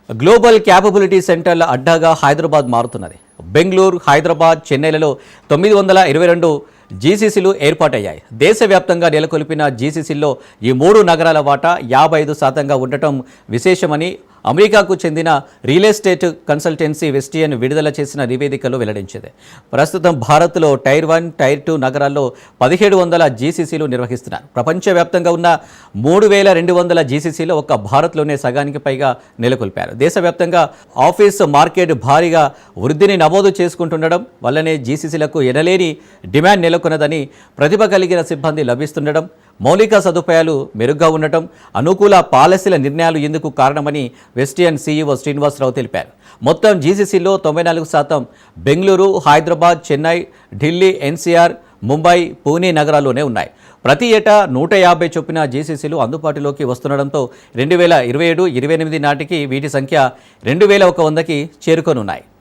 Global capability సెంటర్ల అడ్డాగా హైదరాబాద్ మారుతున్నది. బెంగళూరు, హైదరాబాద్, చెన్నైలలో 922 జీసీసీలు ఏర్పాటయ్యాయి. దేశవ్యాప్తంగా నెలకొల్పిన జీసీసీల్లో ఈ 3 నగరాల వాటా 55% ఉండటం విశేషమని అమెరికాకు చెందిన రియల్ ఎస్టేట్ కన్సల్టెన్సీ వెస్టియన్ విడుదల చేసిన నివేదికలో వెల్లడించింది. ప్రస్తుతం భారత్లో టైర్ 1, టైర్ 2 నగరాల్లో 1700 జీసీసీలు నిర్వహిస్తున్నారు. ప్రపంచవ్యాప్తంగా ఉన్న 3200 జీసీసీలో ఒక్క భారత్లోనే సగానికి పైగా నెలకొల్పారు. దేశవ్యాప్తంగా ఆఫీస్ మార్కెట్ భారీగా వృద్ధిని నమోదు చేసుకుంటుండడం వల్లనే జీసీసీలకు ఎనలేని డిమాండ్ నెలకొన్నదని, ప్రతిభ కలిగిన సిబ్బంది లభిస్తుండడం, మౌలిక సదుపాయాలు మెరుగ్గా ఉండటం, అనుకూల పాలసీల నిర్ణయాలు ఇందుకు కారణమని వెస్టియన్ సీఈఓ శ్రీనివాసరావు తెలిపారు. మొత్తం జీసీసీలో 94% బెంగళూరు, హైదరాబాద్, చెన్నై, ఢిల్లీ, ఎన్సీఆర్, ముంబై, పూణే నగరాల్లోనే ఉన్నాయి. ప్రతి ఏటా 150 చొప్పున జీసీసీలు అందుబాటులోకి వస్తుండడంతో 2027-28 నాటికి వీటి సంఖ్య 2100కి చేరుకోనున్నాయి.